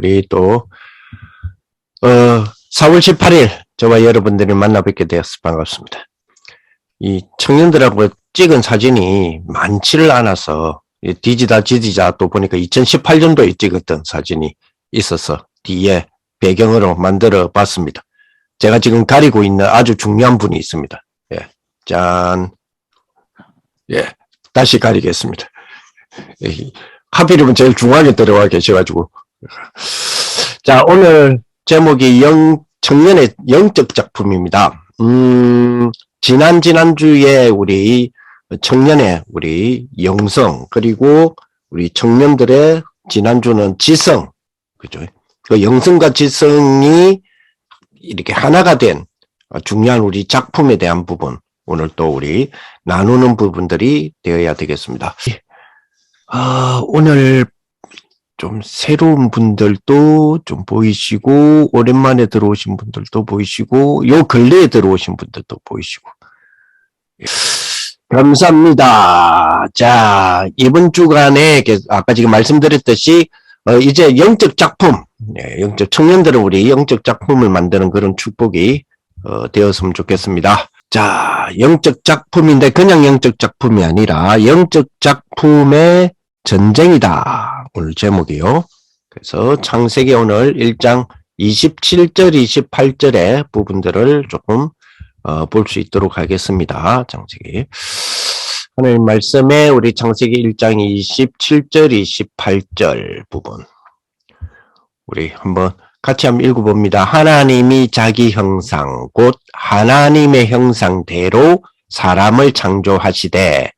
우리 또 4월 18일 저와 여러분들이 만나 뵙게 되어서 반갑습니다. 이 청년들하고 찍은 사진이 많지를 않아서 뒤지다 또 보니까 2018년도에 찍었던 사진이 있어서 뒤에 배경으로 만들어 봤습니다. 제가 지금 가리고 있는 아주 중요한 분이 있습니다. 예, 짠. 예, 다시 가리겠습니다. 하필이면 제일 중앙에 들어와 계셔가지고. 자, 오늘 제목이 청년의 영적 작품입니다. 지난주에 우리 청년의 우리 영성, 그리고 우리 청년들의 지난주는 지성, 그죠? 그 영성과 지성이 이렇게 하나가 된 중요한 우리 작품에 대한 부분, 오늘 또 우리 나누는 부분들이 되어야 되겠습니다. 오늘 좀 새로운 분들도 좀 보이시고, 오랜만에 들어오신 분들도 보이시고, 요 근래에 들어오신 분들도 보이시고. 감사합니다. 자, 이번 주간에, 아까 지금 말씀드렸듯이, 이제 영적 작품, 청년들은 우리 영적 작품을 만드는 그런 축복이, 되었으면 좋겠습니다. 자, 영적 작품인데 그냥 영적 작품이 아니라 영적 작품의 전쟁이다. 오늘 제목이요. 그래서 창세기 오늘 1장 27절, 28절의 부분들을 조금 볼 수 있도록 하겠습니다. 창세기. 하나님 말씀에 우리 창세기 1장 27절, 28절 부분. 우리 한번 같이 한번 읽어봅니다. 하나님이 자기 형상, 곧 하나님의 형상대로 사람을 창조하시되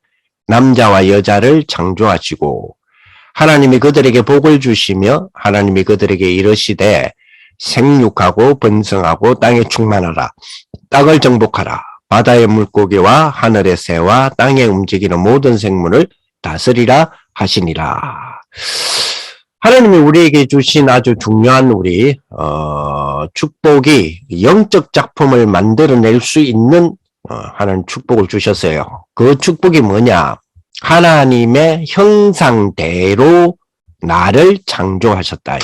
남자와 여자를 창조하시고 하나님이 그들에게 복을 주시며 하나님이 그들에게 이르시되 생육하고 번성하고 땅에 충만하라. 땅을 정복하라. 바다의 물고기와 하늘의 새와 땅에 움직이는 모든 생물을 다스리라 하시니라. 하나님이 우리에게 주신 아주 중요한 우리 축복이 영적 작품을 만들어낼 수 있는 하나님 축복을 주셨어요. 그 축복이 뭐냐? 하나님의 형상대로 나를 창조하셨다.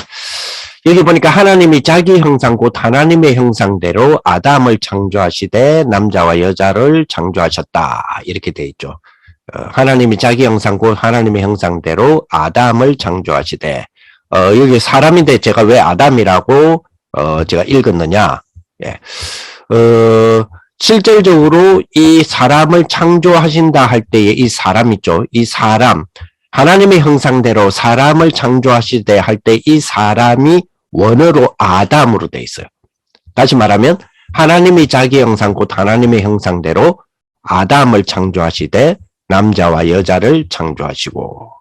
여기 보니까 하나님이 자기 형상 곧 하나님의 형상대로 아담을 창조하시되 남자와 여자를 창조하셨다. 이렇게 돼 있죠. 하나님이 자기 형상 곧 하나님의 형상대로 아담을 창조하시되 여기 사람인데 제가 왜 아담이라고 제가 읽었느냐? 예. 실질적으로 이 사람을 창조하신다 할 때에 이 사람 있죠. 이 사람, 하나님의 형상대로 사람을 창조하시되 할 때 이 사람이 원어로 아담으로 돼 있어요. 다시 말하면 하나님이 자기 형상 곧 하나님의 형상대로 아담을 창조하시되 남자와 여자를 창조하시고.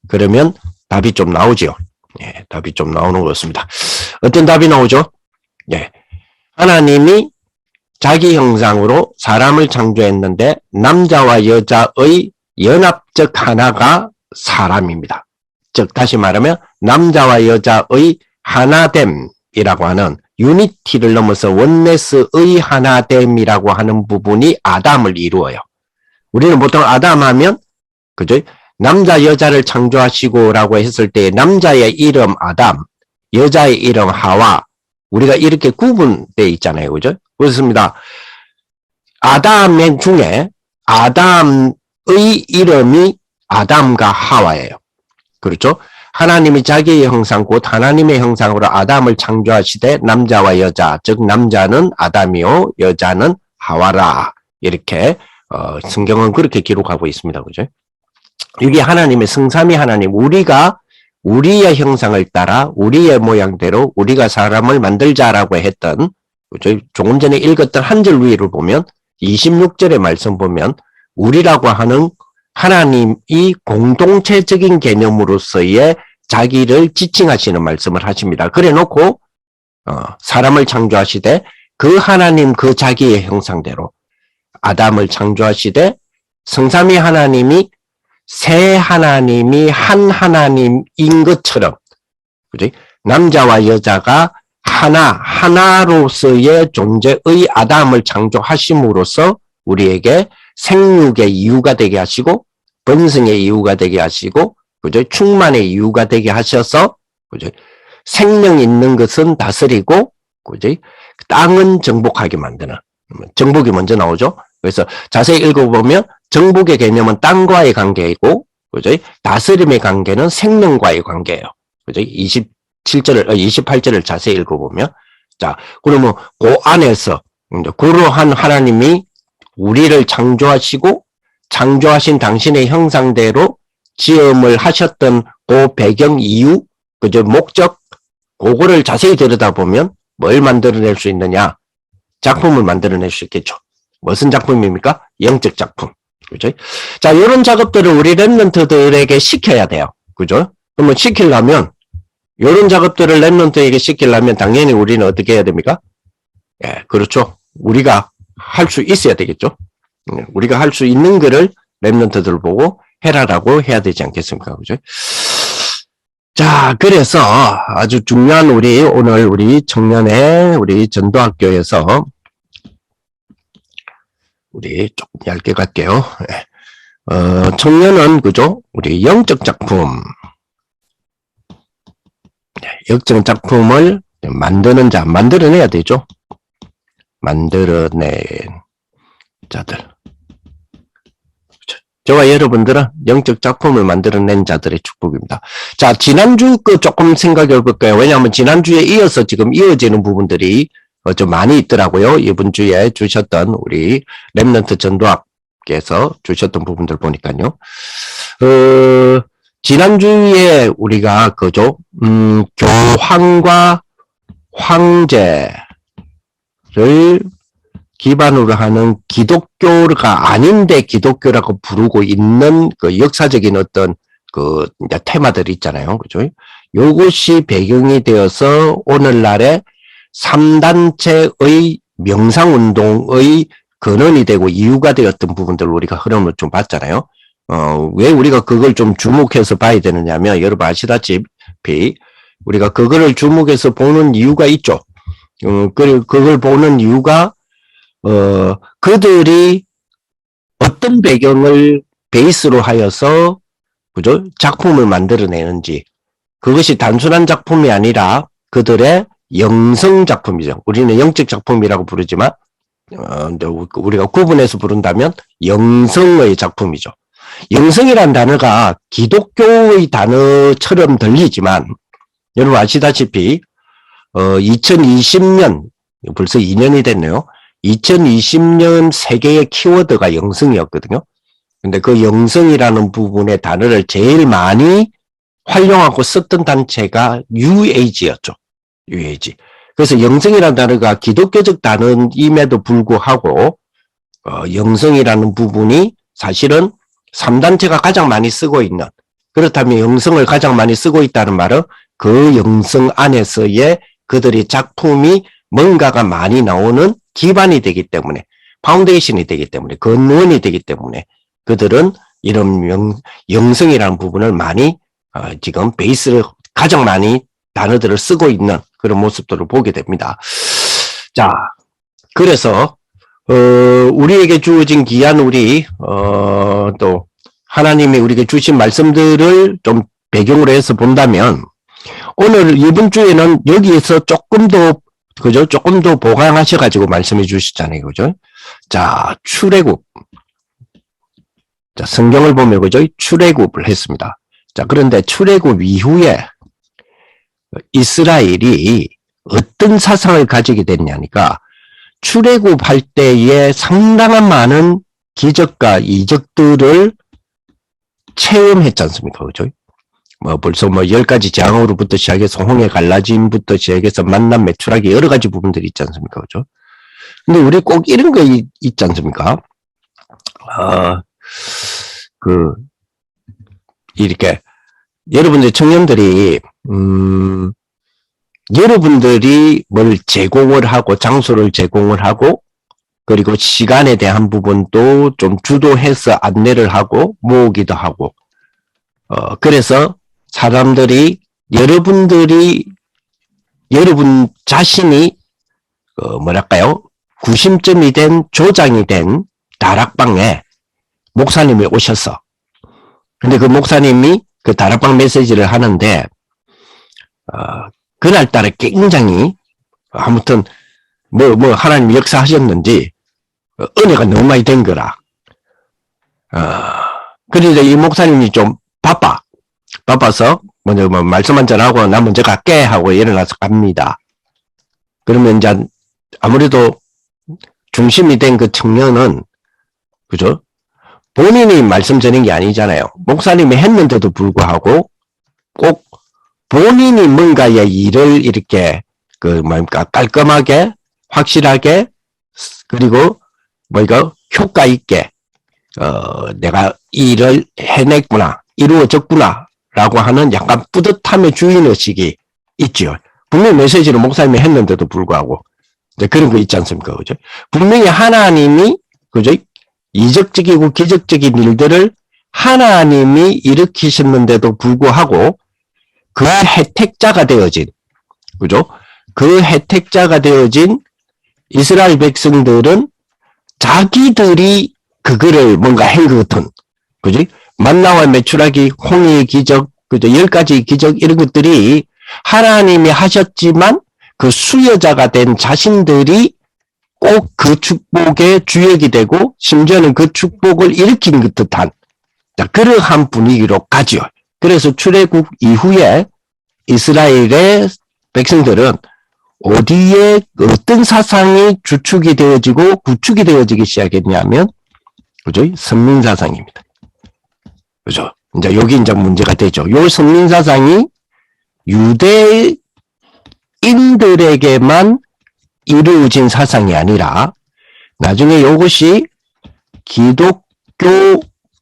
그러면 답이 좀 나오죠. 예, 답이 좀 나오는 것 같습니다. 어떤 답이 나오죠? 예, 하나님이 자기 형상으로 사람을 창조했는데 남자와 여자의 연합적 하나가 사람입니다. 즉 다시 말하면 남자와 여자의 하나됨이라고 하는 유니티를 넘어서 원네스의 하나됨이라고 하는 부분이 아담을 이루어요. 우리는 보통 아담 하면 그죠? 남자 여자를 창조하시고라고 했을 때 남자의 이름 아담, 여자의 이름 하와, 우리가 이렇게 구분되어 있잖아요. 그죠? 그렇습니다. 아담 중에 아담의 이름이 아담과 하와예요. 그렇죠? 하나님이 자기의 형상 곧 하나님의 형상으로 아담을 창조하시되 남자와 여자, 즉 남자는 아담이요 여자는 하와라. 이렇게 성경은 그렇게 기록하고 있습니다. 그죠? 여기 하나님의 성삼위 하나님, 우리가 우리의 형상을 따라 우리의 모양대로 우리가 사람을 만들자라고 했던, 그죠? 조금 전에 읽었던 한 절 위를 보면 26절의 말씀 보면 우리라고 하는 하나님이 공동체적인 개념으로서의 자기를 지칭하시는 말씀을 하십니다. 그래 놓고 사람을 창조하시되 그 하나님 그 자기의 형상대로 아담을 창조하시되 성삼위 하나님이 세 하나님이 한 하나님인 것처럼, 그지? 남자와 여자가 하나로서의 존재의 아담을 창조하심으로써 우리에게 생육의 이유가 되게 하시고, 번성의 이유가 되게 하시고, 그죠? 충만의 이유가 되게 하셔서, 그죠? 생명 있는 것은 다스리고, 그지? 땅은 정복하게 만드는. 정복이 먼저 나오죠? 그래서 자세히 읽어보면 정복의 개념은 땅과의 관계이고, 그지? 다스림의 관계는 생명과의 관계예요. 그지? 28절을 자세히 읽어보면. 자, 그러면 그 안에서, 그러한 하나님이 우리를 창조하시고, 창조하신 당신의 형상대로 지음을 하셨던 그 배경 이유, 그죠? 목적, 그거를 자세히 들여다보면 뭘 만들어낼 수 있느냐? 작품을 만들어낼 수 있겠죠. 무슨 작품입니까? 영적 작품. 그죠? 자, 이런 작업들을 우리 랩런트들에게 시켜야 돼요. 그죠? 그러면 시키려면, 이런 작업들을 랩런트에게 시키려면 당연히 우리는 어떻게 해야 됩니까? 예, 그렇죠. 우리가 할 수 있어야 되겠죠. 우리가 할 수 있는 거를 랩런트들 보고 해라라고 해야 되지 않겠습니까? 그죠? 자, 그래서 아주 중요한 오늘 우리 청년의 우리 전도학교에서 우리 조금 얇게 갈게요. 청년은 그죠? 우리 영적 작품, 영적 작품을 만드는 자, 만들어내야 되죠. 만들어낸 자들. 저와 여러분들은 영적 작품을 만들어낸 자들의 축복입니다. 자, 지난주 거 조금 생각해 볼까요? 왜냐하면 지난주에 이어서 지금 이어지는 부분들이 좀 많이 있더라고요. 이번 주에 주셨던 우리 랩런트 전도학께서 주셨던 부분들 보니까요. 지난주에 우리가 그죠? 교황과 황제를 기반으로 하는 기독교가 아닌데 기독교라고 부르고 있는 그 역사적인 어떤 그 테마들이 있잖아요. 그죠? 요것이 배경이 되어서 오늘날의 3단체의 명상운동의 근원이 되고 이유가 되었던 부분들을 우리가 흐름을 좀 봤잖아요. 왜 우리가 그걸 좀 주목해서 봐야 되느냐면 여러분 아시다시피 우리가 그거를 주목해서 보는 이유가 있죠. 그걸 보는 이유가 그들이 어떤 배경을 베이스로 하여서, 그죠? 작품을 만들어내는지, 그것이 단순한 작품이 아니라 그들의 영성 작품이죠. 우리는 영적 작품이라고 부르지만, 우리가 구분해서 부른다면 영성의 작품이죠. 영성이란 단어가 기독교의 단어처럼 들리지만, 여러분 아시다시피, 2020년, 벌써 2년이 됐네요. 2020년 세계의 키워드가 영성이었거든요. 근데 그 영성이라는 부분의 단어를 제일 많이 활용하고 썼던 단체가 UAG였죠. UAG. 그래서 영성이라는 단어가 기독교적 단어임에도 불구하고 영성이라는 부분이 사실은 3단체가 가장 많이 쓰고 있는, 그렇다면 영성을 가장 많이 쓰고 있다는 말은 그 영성 안에서의 그들의 작품이 뭔가가 많이 나오는 기반이 되기 때문에, 파운데이션이 되기 때문에, 근원이 되기 때문에 그들은 이런 영성이라는 부분을 많이 지금 베이스를 가장 많이 단어들을 쓰고 있는 그런 모습들을 보게 됩니다. 자, 그래서 우리에게 주어진 귀한 우리 또 하나님이 우리에게 주신 말씀들을 좀 배경으로 해서 본다면 오늘 이번 주에는 여기에서 조금 더 그죠? 조금 더 보강하셔가지고 말씀해 주시잖아요. 그죠? 자, 출애굽. 자, 성경을 보면, 그죠? 출애굽을 했습니다. 자, 그런데 출애굽 이후에 이스라엘이 어떤 사상을 가지게 됐냐니까, 출애굽할 때에 상당한 많은 기적과 이적들을 체험했지 않습니까? 그죠? 벌써 10가지 재앙으로부터 시작해서 홍해 갈라짐부터 시작해서 만남 매출하기 여러 가지 부분들이 있지 않습니까? 그죠? 근데 우리 꼭 이런 거 있지 않습니까? 이렇게, 여러분들 청년들이, 여러분들이 뭘 제공을 하고, 장소를 제공을 하고, 그리고 시간에 대한 부분도 좀 주도해서 안내를 하고, 모으기도 하고, 그래서 사람들이 여러분 자신이 뭐랄까요? 구심점이 된 조장이 된 다락방에 목사님이 오셨어. 근데 그 목사님이 그 다락방 메시지를 하는데 그날따라 굉장히, 아무튼, 하나님 역사하셨는지, 은혜가 너무 많이 된 거라. 그러니까 이 목사님이 좀 바빠서, 먼저 말씀 한잔 하고, 나 먼저 갈게 하고 일어나서 갑니다. 그러면 이제, 아무래도 중심이 된 그 청년은, 그죠? 본인이 말씀 전한 게 아니잖아요. 목사님이 했는데도 불구하고, 꼭 본인이 뭔가의 일을 이렇게, 깔끔하게, 확실하게, 그리고, 효과 있게, 내가 이 일을 해냈구나, 이루어졌구나, 라고 하는 약간 뿌듯함의 주인의식이 있지요. 분명히 메시지를 목사님이 했는데도 불구하고, 이제 그런 거 있지 않습니까? 그죠? 분명히 하나님이, 그죠? 이적적이고 기적적인 일들을 하나님이 일으키셨는데도 불구하고, 그 혜택자가 되어진, 그죠? 그 혜택자가 되어진 이스라엘 백성들은 자기들이 그거를 뭔가 한 것 같은, 그지? 만나와 메추라기, 홍해의 기적, 그죠? 10가지 기적, 이런 것들이 하나님이 하셨지만 그 수여자가 된 자신들이 꼭 그 축복의 주역이 되고, 심지어는 그 축복을 일으킨 것 듯한, 그러한 분위기로 가죠. 그래서 출애굽 이후에 이스라엘의 백성들은 어디에 어떤 사상이 주축이 되어지고 구축이 되어지기 시작했냐면, 그죠? 선민사상입니다. 그죠? 이제 여기 이제 문제가 되죠. 요 선민사상이 유대인들에게만 이루어진 사상이 아니라 나중에 이것이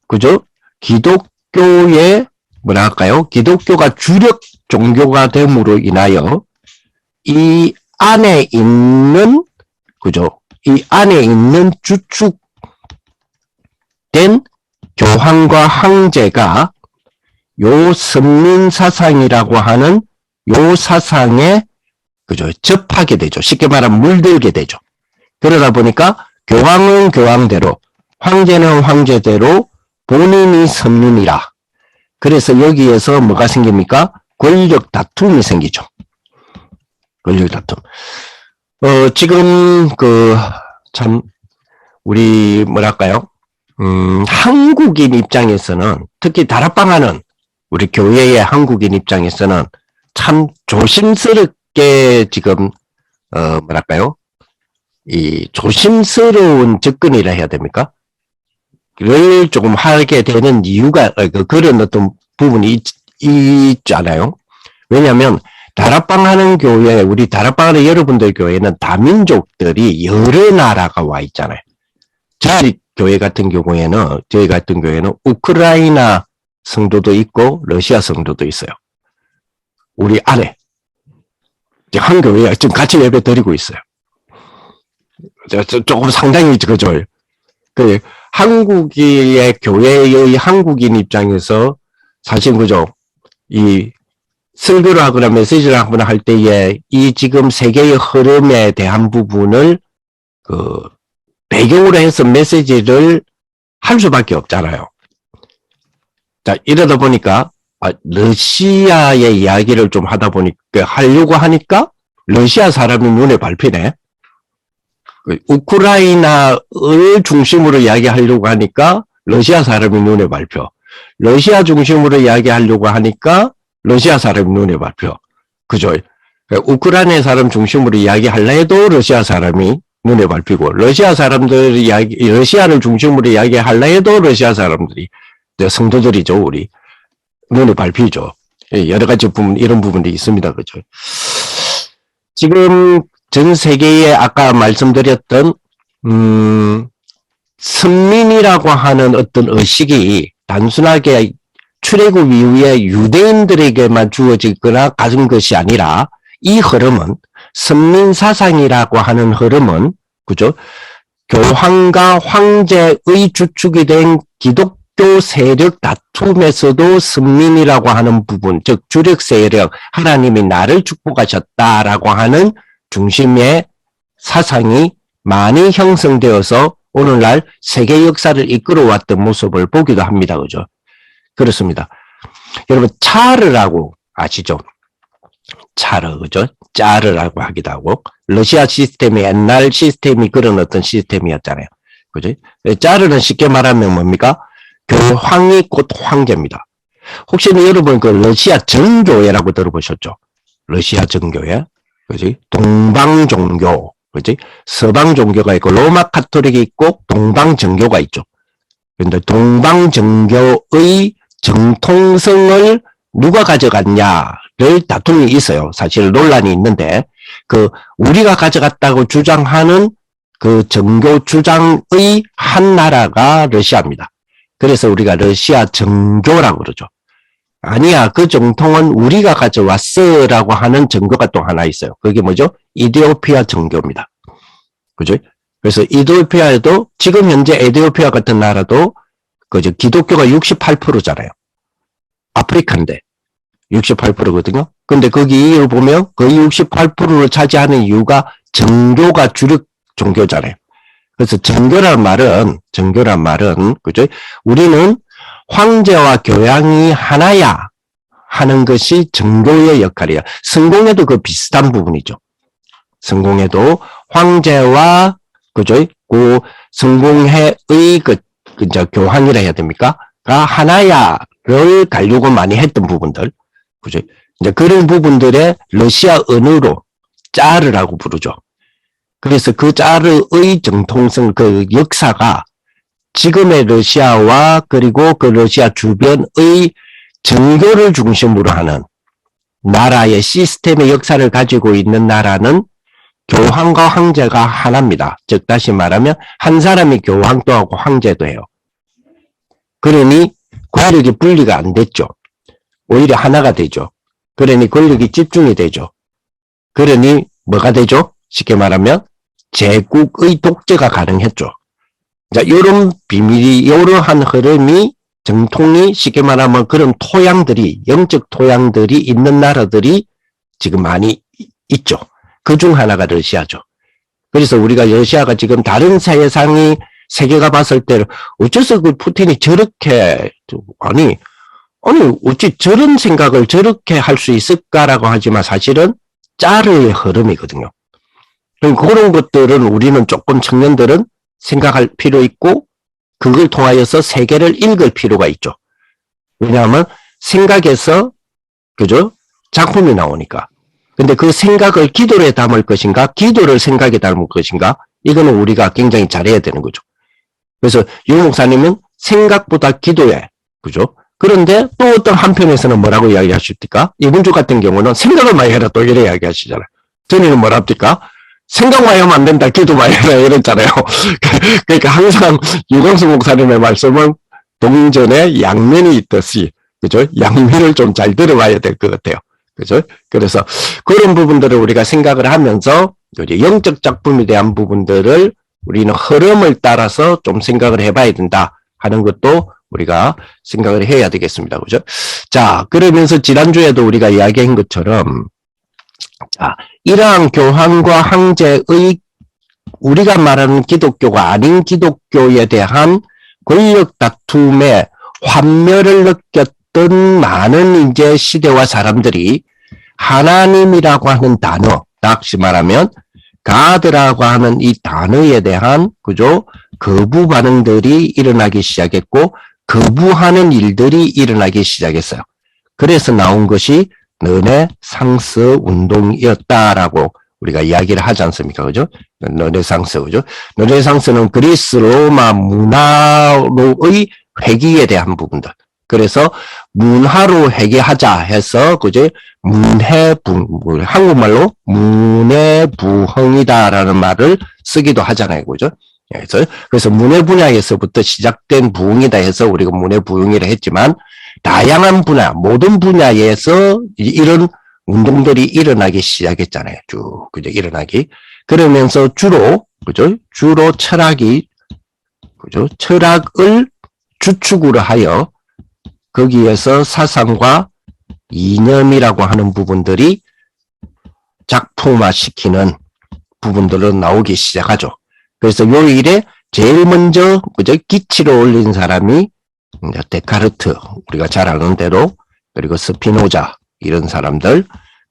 그죠? 기독교의 기독교가 주력 종교가 됨으로 인하여 이 안에 있는, 그죠? 이 안에 있는 주축된 교황과 황제가 요 선민사상이라고 하는 요 사상에, 그죠? 접하게 되죠. 쉽게 말하면 물들게 되죠. 그러다 보니까 교황은 교황대로, 황제는 황제대로 본인이 선민이라. 그래서 여기에서 뭐가 생깁니까? 권력 다툼이 생기죠. 권력 다툼. 지금 우리 한국인 입장에서는, 특히 다락방하는 우리 교회의 한국인 입장에서는 참 조심스럽게 지금 이 조심스러운 접근이라 해야 됩니까? 를 조금 하게 되는 이유가 그런 어떤 부분이 있잖아요. 왜냐하면 다락방하는 교회, 우리 다락방하는 여러분들 교회는 다민족들이 여러 나라가 와 있잖아요. 저희 같은 경우에는 우크라이나 성도도 있고 러시아 성도도 있어요. 우리 안에 한 교회에 지금 같이 예배 드리고 있어요. 조금 상당히 그죠. 한국의 교회의 한국인 입장에서 사실 그죠. 이 설교를 하거나 메시지를 하거나 할 때에 이 지금 세계의 흐름에 대한 부분을 배경으로 해서 메시지를 할 수밖에 없잖아요. 자, 이러다 보니까 러시아의 이야기를 좀 하려고 하니까 러시아 사람이 눈에 밟히네. 우크라이나를 중심으로 이야기하려고 하니까 러시아 사람이 눈에 밟혀. 러시아 중심으로 이야기하려고 하니까 러시아 사람이 눈에 밟혀. 그죠? 우크라이나 사람 중심으로 이야기하려 해도 러시아 사람이 눈에 밟히고, 러시아를 중심으로 이야기하려 해도 러시아 사람들이, 성도들이죠, 우리. 눈에 밟히죠. 여러 가지 이런 부분이 있습니다. 그죠? 지금 전 세계에 아까 말씀드렸던, 선민이라고 하는 어떤 의식이 단순하게 출애굽 이후에 유대인들에게만 주어지거나 가진 것이 아니라, 이 흐름은 선민사상이라고 하는 흐름은, 그죠? 교황과 황제의 주축이 된 기독교 세력 다툼에서도 선민이라고 하는 부분, 즉 주력 세력, 하나님이 나를 축복하셨다라고 하는 중심의 사상이 많이 형성되어서 오늘날 세계 역사를 이끌어왔던 모습을 보기도 합니다. 그죠? 그렇습니다. 여러분, 차르라고 아시죠? 차르, 그죠? 짜르라고 하기도 하고, 러시아 시스템이 옛날 시스템이 그런 어떤 시스템이었잖아요. 그죠? 짜르는 쉽게 말하면 뭡니까? 교황이 곧 황제입니다. 혹시 여러분 그 러시아 정교회라고 들어보셨죠? 러시아 정교회, 그지? 동방 종교, 그지? 서방 종교가 있고 로마 카톨릭이 있고 동방 정교가 있죠. 그런데 동방 정교의 정통성을 누가 가져갔냐를 다툼이 있어요. 사실 논란이 있는데 그 우리가 가져갔다고 주장하는 그 정교 주장의 한 나라가 러시아입니다. 그래서 우리가 러시아 정교라고 그러죠. 아니야, 그 정통은 우리가 가져왔어라고 하는 정교가 또 하나 있어요. 그게 뭐죠? 이디오피아 정교입니다. 그죠? 그래서 이디오피아에도 지금 현재 에티오피아 같은 나라도 그죠? 기독교가 68%잖아요. 아프리카인데 68%거든요. 근데 거기를 보면 거의 68%를 차지하는 이유가 정교가 주력 종교잖아요. 그래서 정교란 말은 그죠? 우리는 황제와 교양이 하나야 하는 것이 정교의 역할이야. 성공에도 그 비슷한 부분이죠. 성공에도 황제와 그죠? 그 성공회의 이제 교황이라 해야 됩니까? 가 하나야를 가려고 많이 했던 부분들. 그죠? 이제 그런 부분들의 러시아 언어로 짜르라고 부르죠. 그래서 그 짜르의 정통성, 그 역사가 지금의 러시아와 그리고 그 러시아 주변의 정교를 중심으로 하는 나라의 시스템의 역사를 가지고 있는 나라는 교황과 황제가 하나입니다. 즉 다시 말하면 한 사람이 교황도 하고 황제도 해요. 그러니 권력이 분리가 안 됐죠. 오히려 하나가 되죠. 그러니 권력이 집중이 되죠. 그러니 뭐가 되죠? 쉽게 말하면 제국의 독재가 가능했죠. 자, 이런 비밀이, 이러한 흐름이, 정통이 쉽게 말하면 그런 토양들이, 영적 토양들이 있는 나라들이 지금 많이 있죠. 그중 하나가 러시아죠. 그래서 우리가 러시아가 지금 다른 세상이, 세계가 봤을 때는 어째서 그 푸틴이 저렇게, 아니, 어찌 저런 생각을 저렇게 할 수 있을까라고 하지만 사실은 짜르의 흐름이거든요. 그런 것들은 우리는 조금 청년들은 생각할 필요 있고 그걸 통하여서 세계를 읽을 필요가 있죠. 왜냐하면 생각에서 그죠? 작품이 나오니까. 근데 그 생각을 기도에 담을 것인가 기도를 생각에 담을 것인가 이거는 우리가 굉장히 잘해야 되는 거죠. 그래서 유 목사님은 생각보다 기도에 그죠? 그런데 또 어떤 한편에서는 뭐라고 이야기하십니까? 이번 주 같은 경우는 생각을 많이 해라 또 이래 이야기하시잖아요. 전에는 뭐라 합니까? 생각만 하면 안 된다. 기도만 해라. 이랬잖아요. 그러니까 항상 유광수 목사님의 말씀은 동전에 양면이 있듯이, 그죠? 양면을 좀 잘 들어봐야 될 것 같아요. 그죠? 그래서 그런 부분들을 우리가 생각을 하면서 이제 영적 작품에 대한 부분들을 우리는 흐름을 따라서 좀 생각을 해봐야 된다 하는 것도 우리가 생각을 해야 되겠습니다. 그죠? 자, 그러면서 지난주에도 우리가 이야기한 것처럼 자, 이러한 교황과 황제의 우리가 말하는 기독교가 아닌 기독교에 대한 권력 다툼에 환멸을 느꼈던 많은 이제 시대와 사람들이 하나님이라고 하는 단어, 다시 말하면 가드라고 하는 이 단어에 대한 그죠? 거부 반응들이 일어나기 시작했고 거부하는 일들이 일어나기 시작했어요. 그래서 나온 것이 르네상스 운동이었다라고 우리가 이야기를 하지 않습니까? 그죠? 르네상스, 그죠? 르네상스는 그리스 로마 문화로의 회귀에 대한 부분들. 그래서 문화로 회귀하자 해서, 그죠? 한국말로 문해부흥이다라는 말을 쓰기도 하잖아요. 그죠? 그래서 문해 분야에서부터 시작된 부흥이다 해서 우리가 문해부흥이라 했지만, 다양한 분야, 모든 분야에서 이런 운동들이 일어나기 시작했잖아요. 쭉, 그죠? 일어나기. 그러면서 그죠? 주로 철학이, 그죠? 철학을 주축으로 하여 거기에서 사상과 이념이라고 하는 부분들이 작품화시키는 부분들로 나오기 시작하죠. 그래서 요 일에 제일 먼저, 그죠? 기치를 올린 사람이 데카르트, 우리가 잘 아는 대로, 그리고 스피노자, 이런 사람들,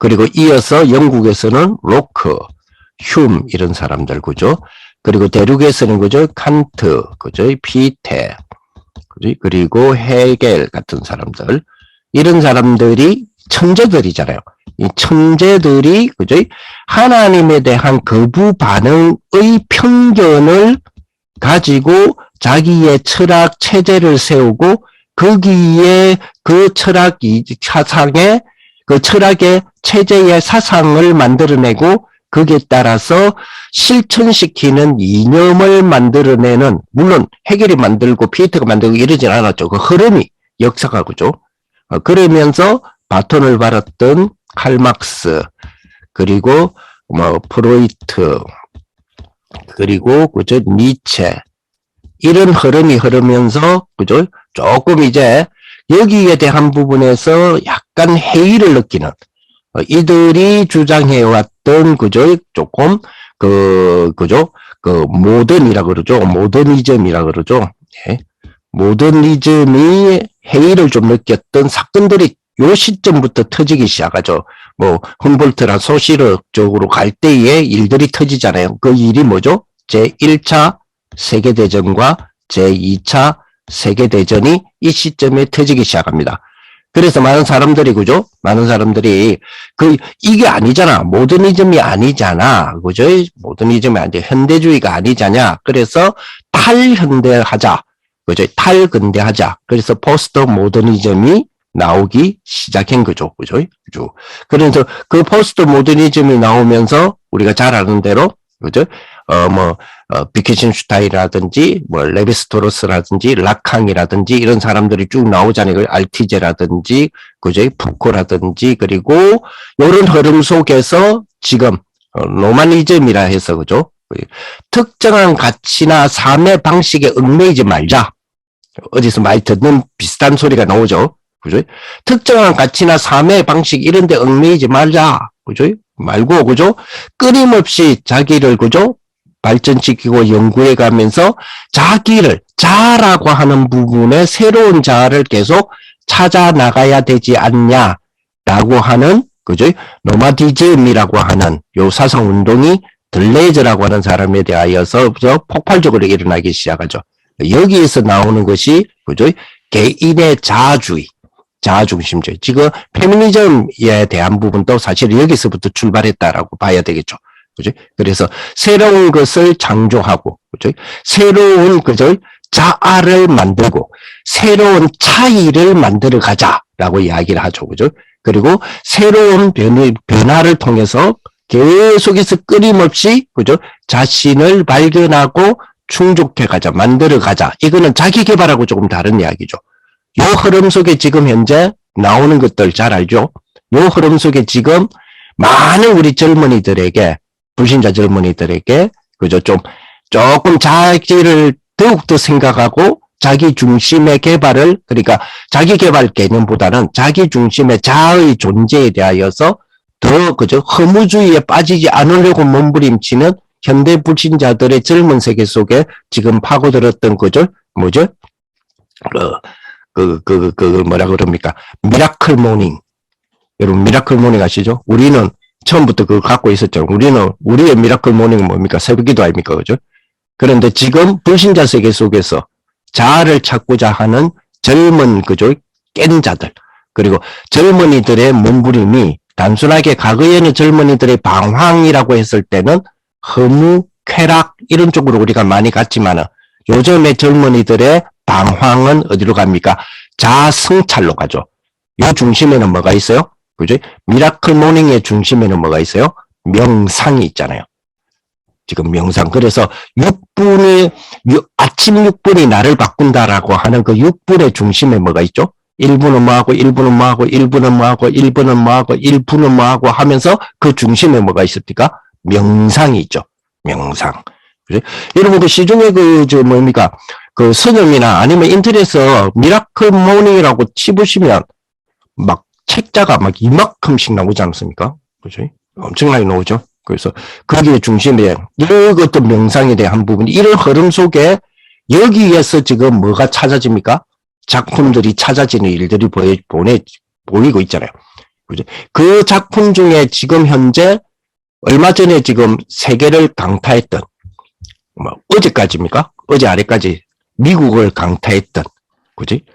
그리고 이어서 영국에서는 로크, 휴մ 이런 사람들, 그죠? 그리고 대륙에서는 그죠? 칸트, 그죠? 피테, 그죠? 그리고 헤겔 같은 사람들. 이런 사람들이 천재들이잖아요. 이 천재들이, 그죠? 하나님에 대한 거부 반응의 편견을 가지고 자기의 철학 체제를 세우고 거기에 그 철학 사상에 그 철학의 체제의 사상을 만들어내고 거기에 따라서 실천시키는 이념을 만들어내는, 물론 해결이 만들고 피에트가 만들고 이러진 않았죠. 그 흐름이 역사가 그죠. 그러면서 바톤을 받았던 칼막스, 그리고 뭐 프로이트, 그리고 그죠 니체, 이런 흐름이 흐르면서 그죠 조금 이제 여기에 대한 부분에서 약간 해이를 느끼는, 이들이 주장해왔던 그죠 조금 그죠 모던이라 그러죠. 모더니즘이라 그러죠. 예. 모더니즘이 해이를 좀 느꼈던 사건들이 요 시점부터 터지기 시작하죠. 뭐 humboldt랑 소시력적으로 갈 때의 일들이 터지잖아요. 그 일이 뭐죠? 제1차 세계대전과 제2차 세계대전이 이 시점에 터지기 시작합니다. 그래서 많은 사람들이, 그죠? 많은 사람들이, 이게 아니잖아. 모더니즘이 아니잖아. 그죠? 모더니즘이 아니잖아. 현대주의가 아니잖아. 그래서 탈현대하자. 그죠? 탈근대하자. 그래서 포스트 모더니즘이 나오기 시작한 거죠. 그죠? 그래서 그 포스트 모더니즘이 나오면서 우리가 잘 아는 대로, 그죠? 비케신슈타인이라든지, 레비스토로스라든지, 라캉이라든지, 이런 사람들이 쭉 나오잖아요. 알티제라든지, 그죠? 푸코라든지, 그리고, 이런 흐름 속에서 지금, 로마니즘이라 해서, 그죠? 특정한 가치나 삶의 방식에 얽매이지 말자. 어디서 많이 듣는 비슷한 소리가 나오죠. 그죠? 특정한 가치나 삶의 방식, 이런 데 얽매이지 말자. 그죠? 말고, 그죠? 끊임없이 자기를, 그죠? 발전시키고 연구해 가면서 자기를, 자라고 하는 부분에 새로운 자아를 계속 찾아 나가야 되지 않냐라고 하는, 그죠? 노마디즘이라고 하는 요 사상 운동이 들레이저라고 하는 사람에 대하여서 폭발적으로 일어나기 시작하죠. 여기에서 나오는 것이, 그죠? 개인의 자아주의, 자아중심주의. 지금 페미니즘에 대한 부분도 사실 여기서부터 출발했다라고 봐야 되겠죠. 그죠? 그래서 새로운 것을 창조하고, 그죠? 새로운, 그죠? 자아를 만들고, 새로운 차이를 만들어 가자라고 이야기를 하죠. 그죠? 그리고 새로운 변화를 통해서 계속해서 끊임없이, 그죠? 자신을 발견하고 충족해 가자, 만들어 가자. 이거는 자기 개발하고 조금 다른 이야기죠. 요 흐름 속에 지금 현재 나오는 것들 잘 알죠? 요 흐름 속에 지금 많은 우리 젊은이들에게, 불신자 젊은이들에게, 그죠? 조금 자기를 더욱더 생각하고 자기 중심의 개발을, 그러니까 자기 개발 개념보다는 자기 중심의 자아의 존재에 대하여서 더, 그죠? 허무주의에 빠지지 않으려고 몸부림치는 현대 불신자들의 젊은 세계 속에 지금 파고들었던, 그죠? 뭐죠? 뭐라 그럽니까? 미라클 모닝. 여러분, 미라클 모닝 아시죠? 우리는 처음부터 그거 갖고 있었죠. 우리의 미라클 모닝은 뭡니까? 새벽기도 아닙니까? 그죠? 그런데 지금 불신자 세계 속에서 자아를 찾고자 하는 젊은, 그죠? 깬 자들. 그리고 젊은이들의 몸부림이 단순하게 과거에는 젊은이들의 방황이라고 했을 때는 허무, 쾌락, 이런 쪽으로 우리가 많이 갔지만은 요즘의 젊은이들의 방황은 어디로 갑니까? 자아 성찰로 가죠. 요 중심에는 뭐가 있어요? 그죠? 미라클 모닝의 중심에는 뭐가 있어요? 명상이 있잖아요. 지금 명상. 그래서 아침 6분이 나를 바꾼다라고 하는 그 6분의 중심에 뭐가 있죠? 1분은 뭐하고, 1분은 뭐하고, 1분은 뭐하고, 1분은 뭐하고, 1분은 뭐하고 하면서 그 중심에 뭐가 있습니까? 명상이 있죠. 명상. 그죠? 여러분, 그 시중에 뭡니까? 그 서점이나 아니면 인터넷에서 미라클 모닝이라고 치보시면 막 책자가 막 이만큼씩 나오지 않습니까? 그죠? 엄청나게 나오죠? 그래서 거기에 중심에 이것도 명상에 대한 부분, 이런 흐름 속에 여기에서 지금 뭐가 찾아집니까? 작품들이 찾아지는 일들이 보이고 있잖아요. 그죠? 그 작품 중에 지금 현재 얼마 전에 지금 세계를 강타했던, 뭐, 어제까지입니까? 어제 아래까지 미국을 강타했던, 그지?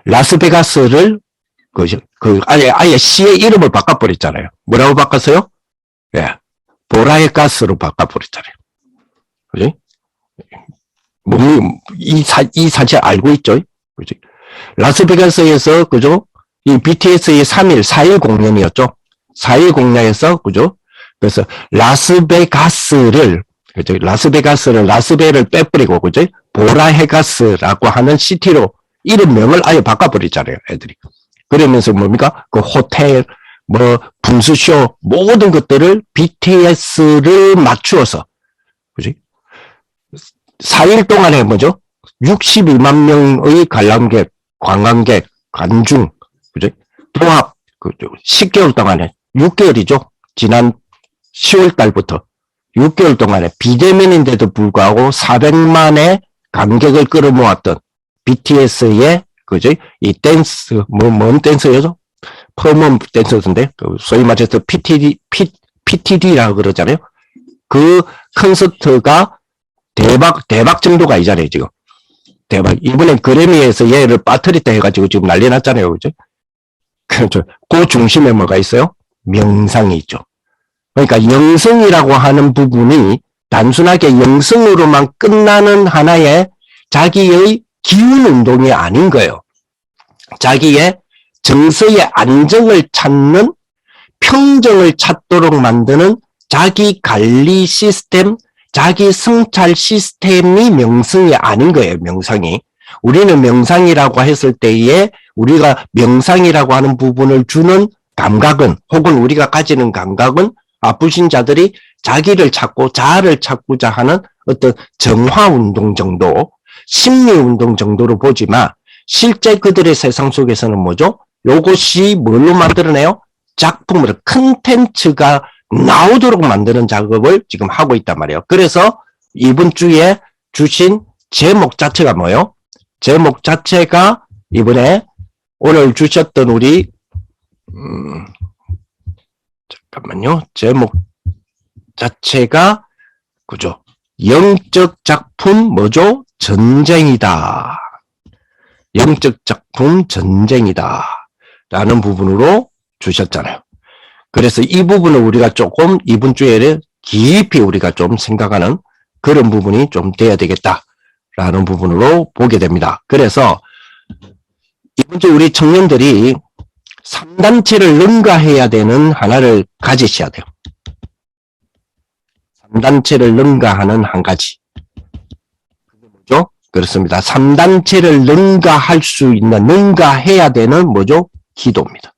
라스베가스를, 아예 시의 이름을 바꿔버렸잖아요. 뭐라고 바꿨어요? 예. 보라의 가스로 바꿔버렸잖아요. 그지? 뭐, 이 사실 알고 있죠? 그지? 라스베가스에서, 그죠? 이 BTS의 4일 공연이었죠? 4일 공연에서, 그죠? 그래서 라스베가스를, 그죠? 라스베를 빼버리고, 그죠? 보라헤가스라고 하는 시티로 이름명을 아예 바꿔버리잖아요, 애들이. 그러면서 뭡니까? 그 호텔, 뭐, 분수쇼, 모든 것들을 BTS를 맞추어서, 그지? 4일 동안에 뭐죠? 62만 명의 관람객, 관광객, 관중, 그죠? 통합, 10개월 동안에, 6개월이죠? 지난 10월 달부터 6개월 동안에 비대면인데도 불구하고 400만의 관객을 끌어모았던 BTS의, 그죠? 이 댄스, 뭔 댄스였죠? 퍼먼 댄서인데, 소위 말해서 PTD라고 그러잖아요. 그 콘서트가 대박 정도가 아니잖아요, 지금. 대박. 이번엔 그래미에서 얘를 빠뜨렸다 해가지고 지금 난리 났잖아요, 그죠? 그 중심에 뭐가 있어요? 명상이 있죠. 그러니까 영성이라고 하는 부분이 단순하게 영성으로만 끝나는 하나의 자기의 기운 운동이 아닌 거예요. 자기의 정서의 안정을 찾는, 평정을 찾도록 만드는 자기 관리 시스템, 자기 성찰 시스템이 명성이 아닌 거예요, 명상이. 우리는 명상이라고 했을 때에 우리가 명상이라고 하는 부분을 주는 감각은, 혹은 우리가 가지는 감각은 아프신 자들이 자기를 찾고 자아를 찾고자 하는 어떤 정화 운동 정도, 심리 운동 정도로 보지만 실제 그들의 세상 속에서는 뭐죠? 요것이 뭘로 만들어내요? 작품으로 컨텐츠가 나오도록 만드는 작업을 지금 하고 있단 말이에요. 그래서 이번 주에 주신 제목 자체가 뭐예요? 제목 자체가 이번에 오늘 주셨던 우리 잠깐만요. 제목 자체가 그죠? 영적 작품 뭐죠? 전쟁이다. 영적 작품 전쟁이다. 라는 부분으로 주셨잖아요. 그래서 이 부분을 우리가 조금 이번 주에 깊이 우리가 좀 생각하는 그런 부분이 좀 돼야 되겠다라는 부분으로 보게 됩니다. 그래서 이번 주 우리 청년들이 3단체를 능가해야 되는 하나를 가지셔야 돼요. 3단체를 능가하는 한 가지. 그게 뭐죠? 그렇습니다. 3단체를 능가할 수 있는, 능가해야 되는 뭐죠? 기도입니다.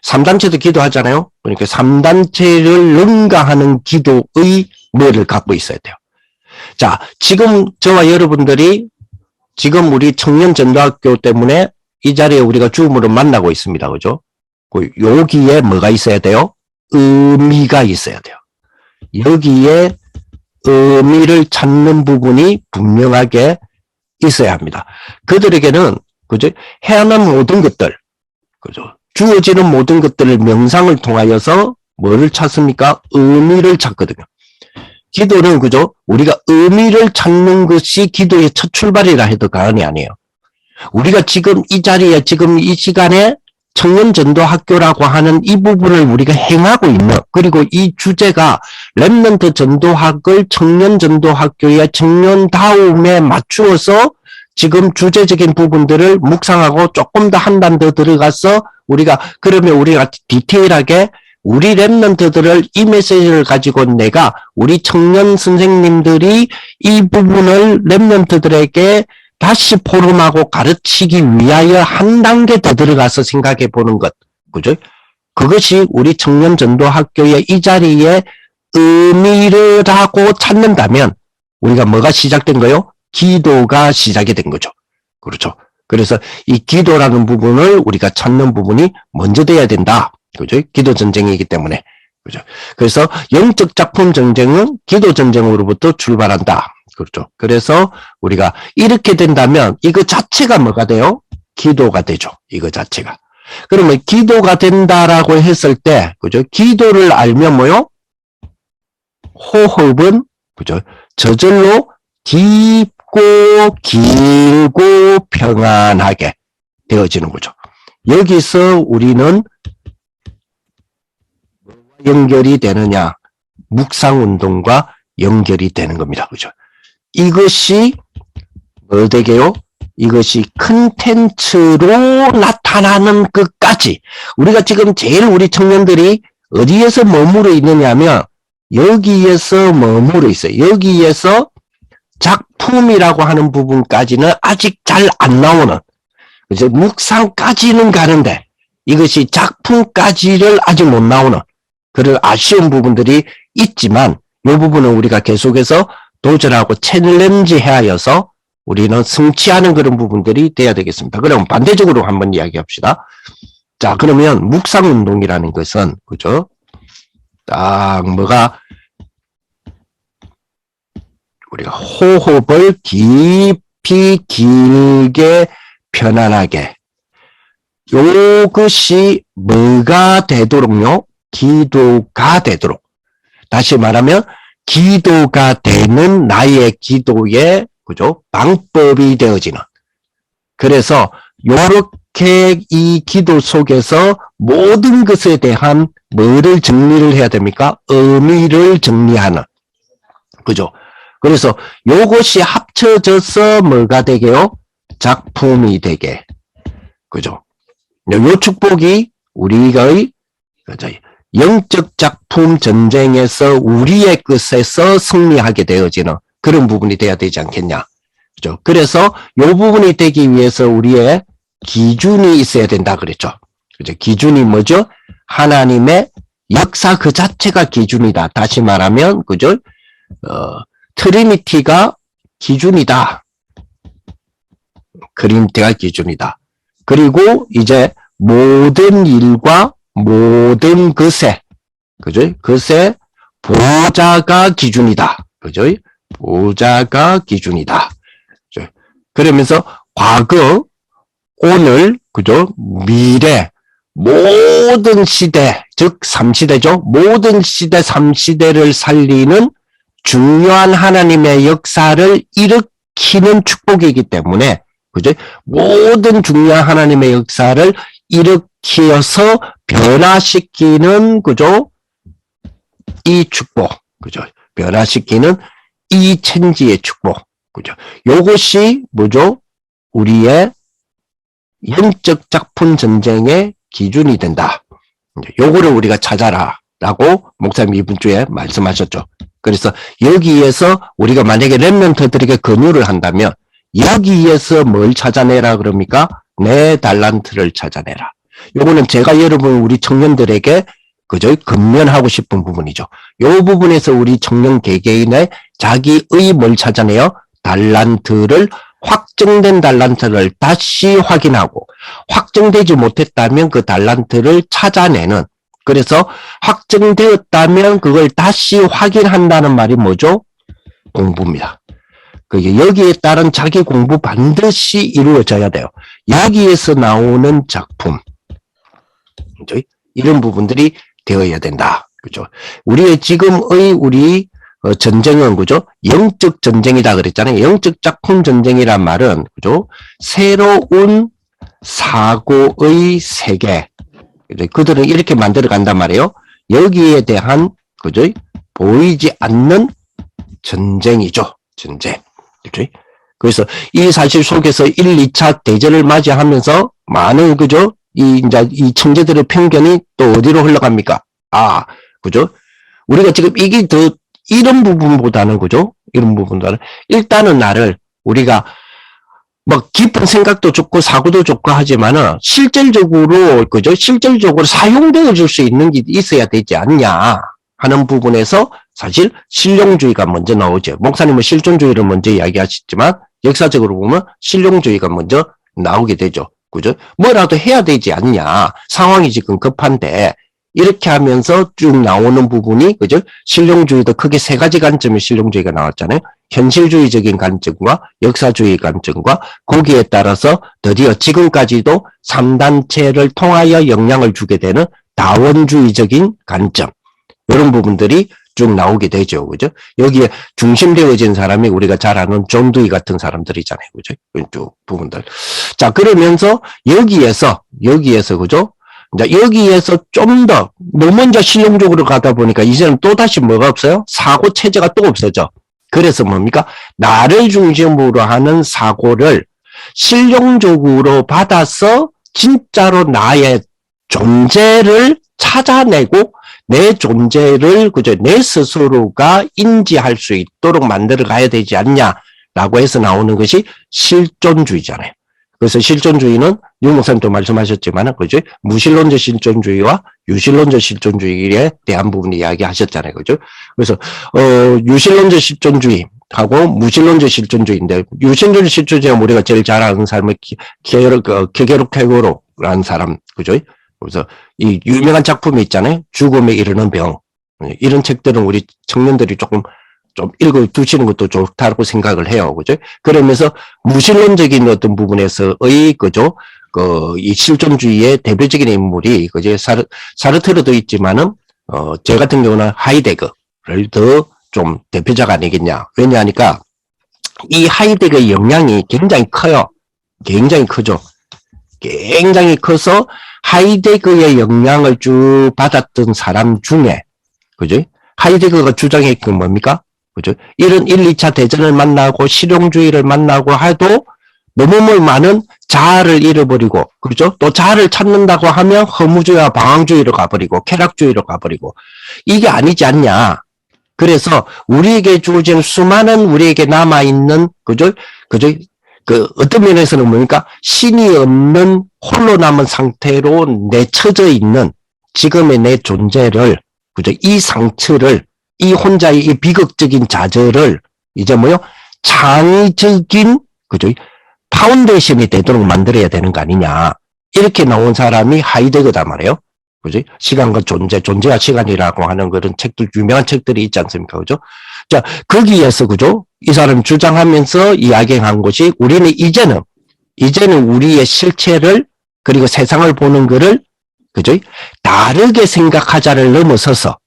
3단체도 기도하잖아요. 그러니까 3단체를 능가하는 기도의 뭐를 갖고 있어야 돼요. 자, 지금 저와 여러분들이 지금 우리 청년전도학교 때문에 이 자리에 우리가 줌으로 만나고 있습니다. 그죠? 여기에 뭐가 있어야 돼요? 의미가 있어야 돼요. 여기에 의미를 찾는 부분이 분명하게 있어야 합니다. 그들에게는, 그죠? 해야만 모든 것들, 그죠? 주어지는 모든 것들을 명상을 통하여서 뭐를 찾습니까? 의미를 찾거든요. 기도는, 그죠? 우리가 의미를 찾는 것이 기도의 첫 출발이라 해도 과언이 아니에요. 우리가 지금 이 자리에, 지금 이 시간에 청년전도학교라고 하는 이 부분을 우리가 행하고 있는, 그리고 이 주제가 렘넌트 전도학을 청년전도학교의 청년다움에 맞추어서 지금 주제적인 부분들을 묵상하고 조금 더 한 단 더 들어가서 그러면 우리가 디테일하게 우리 렘넌트들을 이 메시지를 가지고 내가 우리 청년 선생님들이 이 부분을 렘넌트들에게 다시 포럼하고 가르치기 위하여 한 단계 더 들어가서 생각해 보는 것. 그죠? 그것이 우리 청년전도학교의 이 자리에 의미라고 찾는다면 우리가 뭐가 시작된 거요? 기도가 시작이 된 거죠. 그렇죠? 그래서 이 기도라는 부분을 우리가 찾는 부분이 먼저 돼야 된다. 그죠? 기도 전쟁이기 때문에. 그죠? 그래서 영적 작품 전쟁은 기도 전쟁으로부터 출발한다. 그렇죠? 그래서 우리가 이렇게 된다면 이거 자체가 뭐가 돼요? 기도가 되죠. 이거 자체가. 그러면 기도가 된다라고 했을 때, 그죠? 기도를 알면 뭐요? 호흡은, 그죠? 저절로 깊고 길고 평안하게 되어지는 거죠. 여기서 우리는 연결이 되느냐? 묵상운동과 연결이 되는 겁니다. 그죠? 이것이 뭐 되게요? 이것이 컨텐츠로 나타나는 것까지 우리가 지금 제일 우리 청년들이 어디에서 머무르 있느냐면 여기에서 머무르 있어요. 여기에서 작품이라고 하는 부분까지는 아직 잘 안 나오는, 그래서 묵상까지는 가는데 이것이 작품까지를 아직 못 나오는 그런 아쉬운 부분들이 있지만 이 부분은 우리가 계속해서 도전하고 챌린지 해야여서 우리는 성취하는 그런 부분들이 돼야 되겠습니다. 그럼 반대적으로 한번 이야기합시다. 자, 그러면 묵상운동이라는 것은, 그죠? 딱, 뭐가, 우리가 호흡을 깊이, 길게, 편안하게. 요것이 뭐가 되도록요? 기도가 되도록. 다시 말하면, 기도가 되는 나의 기도의, 그죠? 방법이 되어지는. 그래서, 요렇게 이 기도 속에서 모든 것에 대한 뭐를 정리를 해야 됩니까? 의미를 정리하는. 그죠? 그래서 요것이 합쳐져서 뭐가 되게요? 작품이 되게. 그죠? 요 축복이 우리의, 그죠? 영적 작품 전쟁에서 우리의 끝에서 승리하게 되어지는 그런 부분이 돼야 되지 않겠냐. 그죠? 그래서 요 부분이 되기 위해서 우리의 기준이 있어야 된다 그랬죠. 그죠? 기준이 뭐죠? 하나님의 역사 그 자체가 기준이다. 다시 말하면, 그죠? 트리니티가 기준이다. 트리니티가 기준이다. 그리고 이제 모든 일과 모든 것에, 그죠? 것에 보좌가 기준이다. 그죠? 보좌가 기준이다. 그죠? 그러면서 과거, 오늘, 그죠? 미래, 모든 시대, 즉 3시대죠. 모든 시대, 3시대를 살리는 중요한 하나님의 역사를 일으키는 축복이기 때문에, 그죠? 모든 중요한 하나님의 역사를 일으켜서 변화시키는, 그죠? 이 축복, 그죠? 변화시키는 이 천지의 축복, 그죠? 요것이 뭐죠? 우리의 영적 작품 전쟁의 기준이 된다. 요거를 우리가 찾아라 라고 목사님 이번 주에 말씀하셨죠. 그래서 여기에서 우리가 만약에 렘넌트들에게 권유를 한다면 여기에서 뭘 찾아내라 그럽니까? 내 달란트를 찾아내라. 요거는 제가 여러분 우리 청년들에게 그저 건면하고 싶은 부분이죠. 요 부분에서 우리 청년 개개인의 자기의 뭘 찾아내요? 달란트를 확정된 달란트를 다시 확인하고 확정되지 못했다면 그 달란트를 찾아내는, 그래서 확정되었다면 그걸 다시 확인한다는 말이 뭐죠? 공부입니다. 그게 여기에 따른 자기 공부 반드시 이루어져야 돼요. 여기에서 나오는 작품, 그죠? 이런 부분들이 되어야 된다. 그죠? 우리의 지금의 우리 전쟁은, 그죠? 영적 전쟁이다 그랬잖아요. 영적 작품 전쟁이란 말은, 그죠? 새로운 사고의 세계. 그죠? 그들은 이렇게 만들어 간단 말이에요. 여기에 대한, 그죠? 보이지 않는 전쟁이죠. 전쟁. 그죠? 그래서 이 사실 속에서 1, 2차 대전을 맞이하면서 많은, 그죠? 이제 이 청재들의 편견이 또 어디로 흘러갑니까? 아, 그죠? 우리가 지금 이게 더 이런 부분보다는, 그죠? 이런 부분보다는 일단은 나를 우리가 뭐 깊은 생각도 좋고 사고도 좋고 하지만은 실질적으로, 그죠? 실질적으로 사용되어 줄 수 있는 게 있어야 되지 않냐 하는 부분에서 사실 실용주의가 먼저 나오죠. 목사님은 실존주의를 먼저 이야기하셨지만 역사적으로 보면 실용주의가 먼저 나오게 되죠. 그죠? 뭐라도 해야 되지 않냐. 상황이 지금 급한데 이렇게 하면서 쭉 나오는 부분이, 그죠? 실용주의도 크게 세 가지 관점의 실용주의가 나왔잖아요. 현실주의적인 관점과 역사주의 관점과 거기에 따라서 드디어 지금까지도 3단체를 통하여 영향을 주게 되는 다원주의적인 관점. 이런 부분들이 쭉 나오게 되죠. 그죠? 여기에 중심되어진 사람이 우리가 잘 아는 존 두이 같은 사람들이잖아요. 그죠? 쭉 부분들. 자, 그러면서 여기에서, 그죠? 이제 여기에서 좀 더, 너무 이제 실용적으로 가다 보니까 이제는 또다시 뭐가 없어요? 사고 체제가 또 없어져. 그래서 뭡니까? 나를 중심으로 하는 사고를 실용적으로 받아서 진짜로 나의 존재를 찾아내고 내 존재를 그저 내 스스로가 인지할 수 있도록 만들어 가야 되지 않냐라고 해서 나오는 것이 실존주의잖아요. 그래서 실존주의는 유 목사님도 말씀하셨지만, 그죠? 무신론적 실존주의와 유신론적 실존주의에 대한 부분을 이야기하셨잖아요. 그죠? 그래서, 유신론적 실존주의하고 무신론적 실존주의인데, 유신론적 실존주의는 우리가 제일 잘 아는 사람은 게게로 캐고로라는 사람, 그죠? 그래서 이 유명한 작품이 있잖아요. 죽음에 이르는 병. 이런 책들은 우리 청년들이 좀 읽어 두시는 것도 좋다고 생각을 해요. 그죠? 그러면서 무신론적인 어떤 부분에서의, 그죠? 이 실존주의의 대표적인 인물이, 그죠? 사르트르도 있지만은, 제 같은 경우는 하이데거를 더 좀 대표자가 아니겠냐. 왜냐하니까, 이 하이데거의 영향이 굉장히 커요. 굉장히 크죠. 굉장히 커서 하이데거의 영향을 쭉 받았던 사람 중에, 그죠? 하이데거가 주장했던 뭡니까? 그죠? 이런 1, 2차 대전을 만나고 실용주의를 만나고 해도 너무 많은 자아를 잃어버리고, 그죠? 또 자아를 찾는다고 하면 허무주의와 방황주의로 가버리고, 쾌락주의로 가버리고, 이게 아니지 않냐. 그래서 우리에게 주어진 수많은 우리에게 남아있는, 그죠? 어떤 면에서는 뭡니까? 신이 없는 홀로 남은 상태로 내쳐져 있는 지금의 내 존재를, 그죠? 이 상처를, 이 혼자의 이 비극적인 좌절을 이제 창의적인, 그죠? 파운데이션이 되도록 만들어야 되는 거 아니냐. 이렇게 나온 사람이 하이데거단 말이에요. 그죠? 시간과 존재와 시간이라고 하는 그런 책들, 유명한 책들이 있지 않습니까? 그죠? 자, 거기에서, 그죠? 이 사람이 주장하면서 이야기한 것이 우리는 이제는 우리의 실체를 그리고 세상을 보는 것을, 그죠? 다르게 생각하자를 넘어서서,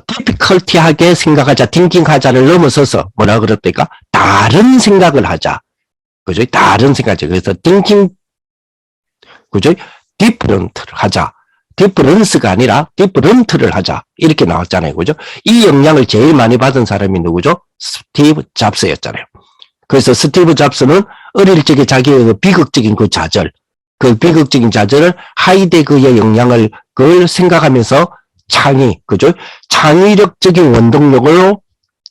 디피컬티하게 생각하자, 띵킹하자를 넘어서서 뭐라 그랬을까? 다른 생각을 하자. 그죠? 다른 생각이죠. 그래서 띵킹, 그죠? 디퍼런트를 하자. 디퍼런스가 아니라 디퍼런트를 하자. 이렇게 나왔잖아요. 그죠? 이 영향을 제일 많이 받은 사람이 누구죠? 스티브 잡스였잖아요. 그래서 스티브 잡스는 어릴 적에 자기의 그 비극적인 그 좌절, 그 비극적인 좌절을 하이데거의 영향을 그걸 생각하면서 그죠? 창의력적인 원동력으로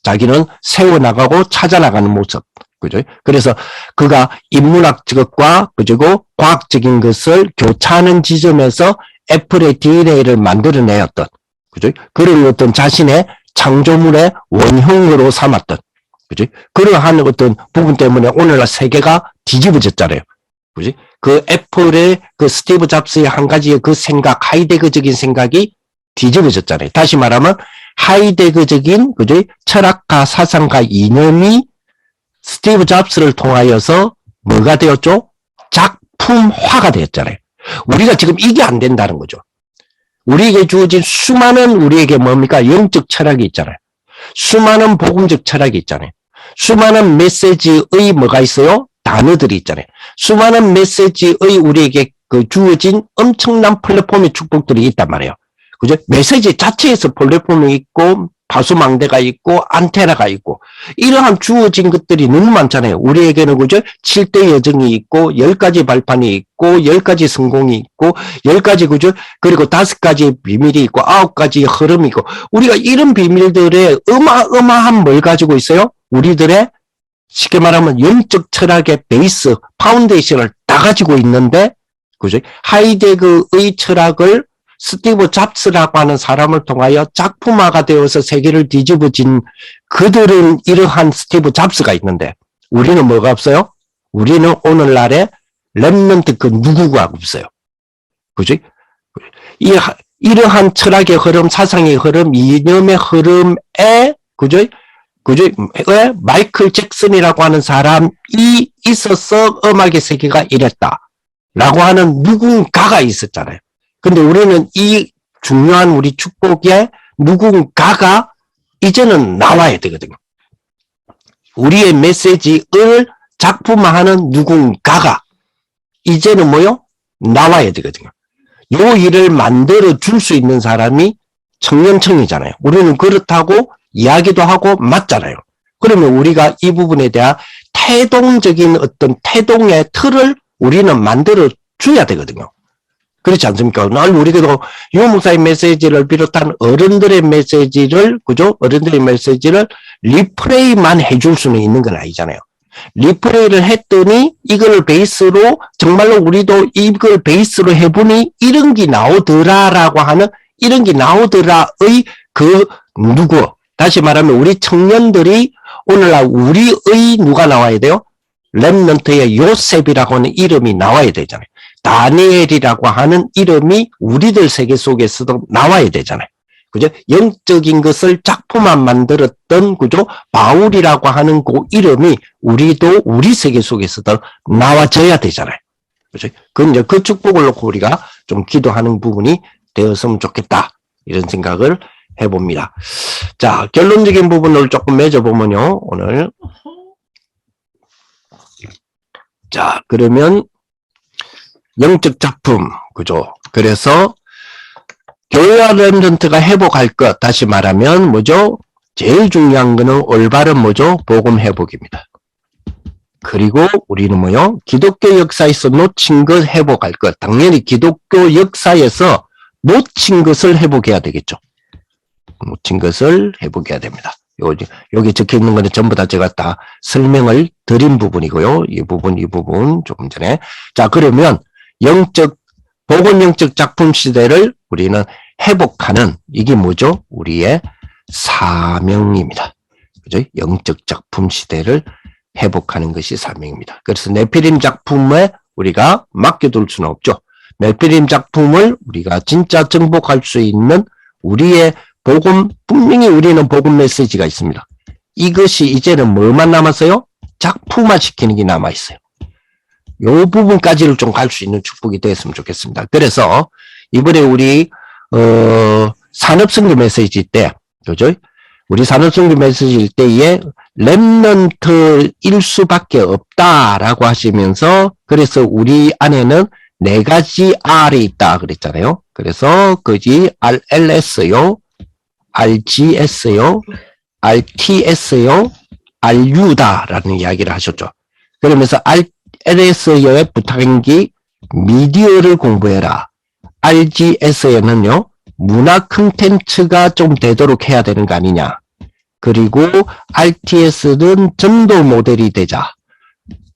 자기는 세워나가고 찾아나가는 모습. 그죠? 그래서 그가 인문학적과, 그리고 과학적인 것을 교차하는 지점에서 애플의 DNA를 만들어내었던, 그죠? 그런 어떤 자신의 창조물의 원형으로 삼았던, 그죠? 그러한 어떤 부분 때문에 오늘날 세계가 뒤집어졌잖아요. 그지? 그 애플의 그 스티브 잡스의 한 가지의 그 생각, 하이데거적인 생각이 뒤집어졌잖아요. 다시 말하면 하이데거적인, 그죠? 철학과 사상과 이념이 스티브 잡스를 통하여서 뭐가 되었죠? 작품화가 되었잖아요. 우리가 지금 이게 안 된다는 거죠. 우리에게 주어진 수많은 우리에게 뭡니까? 영적 철학이 있잖아요. 수많은 복음적 철학이 있잖아요. 수많은 메시지의 뭐가 있어요? 단어들이 있잖아요. 수많은 메시지의 우리에게 그 주어진 엄청난 플랫폼의 축복들이 있단 말이에요. 그죠? 메시지 자체에서 플랫폼이 있고, 파수망대가 있고, 안테나가 있고, 이러한 주어진 것들이 너무 많잖아요. 우리에게는 그죠? 7대 여정이 있고, 10가지 발판이 있고, 10가지 성공이 있고, 10가지 그죠? 그리고 5가지 비밀이 있고, 9가지 흐름이 있고, 우리가 이런 비밀들의 어마어마한 뭘 가지고 있어요? 우리들의 쉽게 말하면 영적 철학의 베이스, 파운데이션을 다 가지고 있는데, 그죠? 하이데거의 철학을 스티브 잡스라고 하는 사람을 통하여 작품화가 되어서 세계를 뒤집어진 그들은 이러한 스티브 잡스가 있는데 우리는 뭐가 없어요? 우리는 오늘날에 렘넌트 그 누구가 없어요. 그지? 이러한 철학의 흐름, 사상의 흐름, 이념의 흐름에, 그죠? 왜 마이클 잭슨이라고 하는 사람이 있어서 음악의 세계가 이랬다. 라고 하는 누군가가 있었잖아요. 근데 우리는 이 중요한 우리 축복의 누군가가 이제는 나와야 되거든요. 우리의 메시지를 작품화하는 누군가가 이제는 뭐요? 나와야 되거든요. 요 일을 만들어 줄 수 있는 사람이 청년청이잖아요. 우리는 그렇다고 이야기도 하고 맞잖아요. 그러면 우리가 이 부분에 대한 태동적인 어떤 태동의 틀을 우리는 만들어 줘야 되거든요. 그렇지 않습니까? 늘 우리도 유 목사의 메시지를 비롯한 어른들의 메시지를, 그죠? 어른들의 메시지를 리플레이만 해줄 수는 있는 건 아니잖아요. 리플레이를 했더니 이걸 베이스로 정말로 우리도 이걸 베이스로 해보니 이런 게 나오더라라고 하는 이런 게 나오더라의 그 누구, 다시 말하면 우리 청년들이 오늘날 우리의 누가 나와야 돼요? 렘넌트의 요셉이라고 하는 이름이 나와야 되잖아요. 다니엘이라고 하는 이름이 우리들 세계 속에서도 나와야 되잖아요. 그죠? 영적인 것을 작품만 만들었던, 그죠? 바울이라고 하는 그 이름이 우리도 우리 세계 속에서도 나와져야 되잖아요. 그죠? 이제 그 축복을 놓고 우리가 좀 기도하는 부분이 되었으면 좋겠다. 이런 생각을 해봅니다. 자, 결론적인 부분을 조금 맺어보면요, 오늘. 자, 그러면 영적 작품, 그죠? 그래서 교회와 렘넌트가 회복할 것, 다시 말하면 뭐죠? 제일 중요한 거는 올바른 뭐죠? 복음 회복입니다. 그리고 우리는 뭐요? 기독교 역사에서 놓친 것 회복할 것. 당연히 기독교 역사에서 놓친 것을 회복해야 되겠죠. 놓친 것을 회복해야 됩니다. 여기 적혀 있는 거는 전부 다 제가 다 설명을 드린 부분이고요. 이 부분 조금 전에. 자, 그러면 복음 영적 작품 시대를 우리는 회복하는, 이게 뭐죠? 우리의 사명입니다. 그죠? 영적 작품 시대를 회복하는 것이 사명입니다. 그래서 네피림 작품에 우리가 맡겨둘 수는 없죠. 네피림 작품을 우리가 진짜 정복할 수 있는 우리의 복음, 분명히 우리는 복음 메시지가 있습니다. 이것이 이제는 뭐만 남았어요? 작품화 시키는 게 남아있어요. 요 부분까지를 좀 갈 수 있는 축복이 되었으면 좋겠습니다. 그래서 이번에 우리 산업선교 메시지 때, 그죠? 우리 산업선교 메시지일 때에 렘넌트일 수밖에 없다라고 하시면서, 그래서 우리 안에는 4가지 R이 있다 그랬잖아요. 그래서 그지 RLS요, RGS요, RTS요, RU다라는 이야기를 하셨죠. 그러면서 LS에 부탁한 게 미디어를 공부해라. RGS에는요, 문화 콘텐츠가 좀 되도록 해야 되는 거 아니냐. 그리고 RTS는 전도 모델이 되자.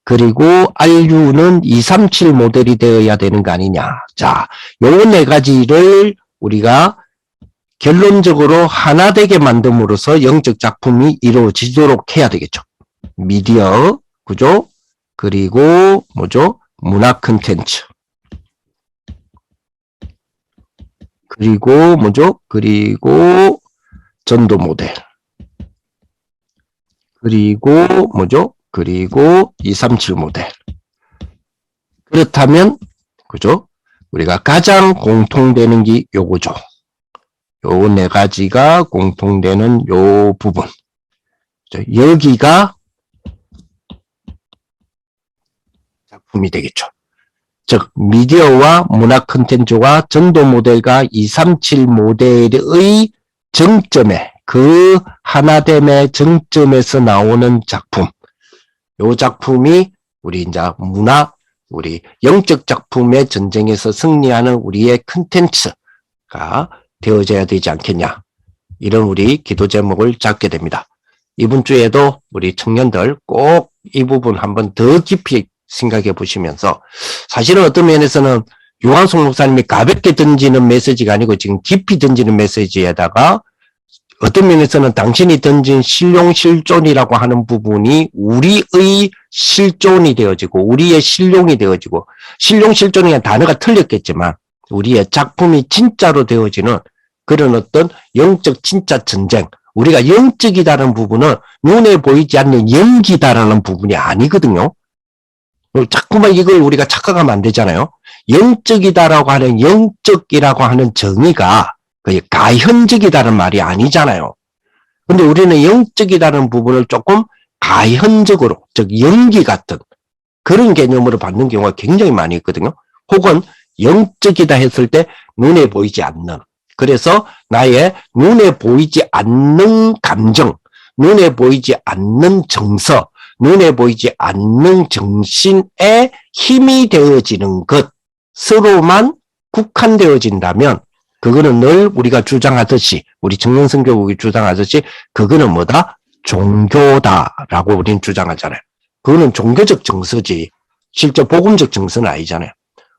그리고 RU는 237 모델이 되어야 되는 거 아니냐. 자, 요 4가지를 우리가 결론적으로 하나 되게 만듦으로써 영적 작품이 이루어지도록 해야 되겠죠. 미디어, 그죠? 그리고 뭐죠? 문화 콘텐츠. 그리고 뭐죠? 그리고 전도 모델. 그리고 뭐죠? 그리고 237 모델. 그렇다면 그죠? 우리가 가장 공통되는 게 요거죠. 요 4가지가 공통되는 요 부분. 여기가 작품이 되겠죠. 즉 미디어와 문화 콘텐츠와 전도 모델과 237 모델의 정점에, 그 하나됨의 정점에서 나오는 작품. 요 작품이 우리 이제 우리 영적 작품의 전쟁에서 승리하는 우리의 콘텐츠가 되어져야 되지 않겠냐. 이런 우리 기도 제목을 잡게 됩니다. 이번 주에도 우리 청년들 꼭 이 부분 한번 더 깊이 생각해 보시면서, 사실은 어떤 면에서는 유한송 목사님이 가볍게 던지는 메시지가 아니고 지금 깊이 던지는 메시지에다가 어떤 면에서는 당신이 던진 실용실존이라고 하는 부분이 우리의 실존이 되어지고 우리의 실용이 되어지고, 실용실존이라는 단어가 틀렸겠지만 우리의 작품이 진짜로 되어지는 그런 어떤 영적 진짜 전쟁. 우리가 영적이다라는 부분은 눈에 보이지 않는 영기다라는 부분이 아니거든요. 자꾸만 이걸 우리가 착각하면 안 되잖아요. 영적이다라고 하는 영적이라고 하는 정의가 가현적이다는 말이 아니잖아요. 근데 우리는 영적이다는 부분을 조금 가현적으로, 즉 연기 같은 그런 개념으로 받는 경우가 굉장히 많이 있거든요. 혹은 영적이다 했을 때 눈에 보이지 않는, 그래서 나의 눈에 보이지 않는 감정, 눈에 보이지 않는 정서, 눈에 보이지 않는 정신의 힘이 되어지는 것으로만 국한되어진다면 그거는 늘 우리가 주장하듯이, 우리 청년선교국이 주장하듯이 그거는 뭐다? 종교다라고 우리는 주장하잖아요. 그거는 종교적 정서지 실제 복음적 정서는 아니잖아요.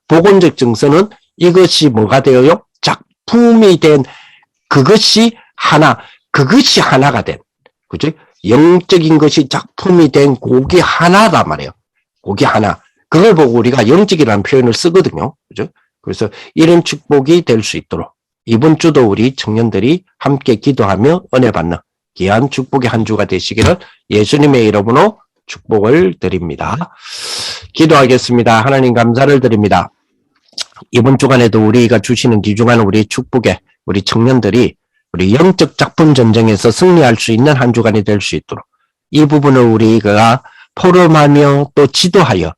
복음적 정서는 이것이 뭐가 되어요? 작품이 된 그것이 하나가 된, 그죠? 영적인 것이 작품이 된 그게 하나란 말이에요. 그게 하나. 그걸 보고 우리가 영적이라는 표현을 쓰거든요. 그죠? 그래서 이런 축복이 될 수 있도록 이번 주도 우리 청년들이 함께 기도하며 은혜 받는 귀한 축복의 한 주가 되시기를 예수님의 이름으로 축복을 드립니다. 기도하겠습니다. 하나님 감사를 드립니다. 이번 주간에도 우리가 주시는 귀중한 우리 축복에 우리 청년들이 우리 영적 작품 전쟁에서 승리할 수 있는 한 주간이 될 수 있도록 이 부분을 우리가 포럼하며 또 지도하여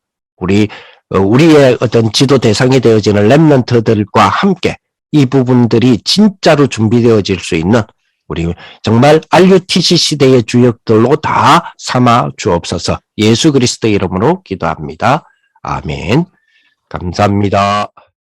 우리의 어떤 지도 대상이 되어지는 렘넌트들과 함께 이 부분들이 진짜로 준비되어질 수 있는 우리 정말 RUTC 시대의 주역들로 다 삼아 주옵소서. 예수 그리스도의 이름으로 기도합니다. 아멘. 감사합니다.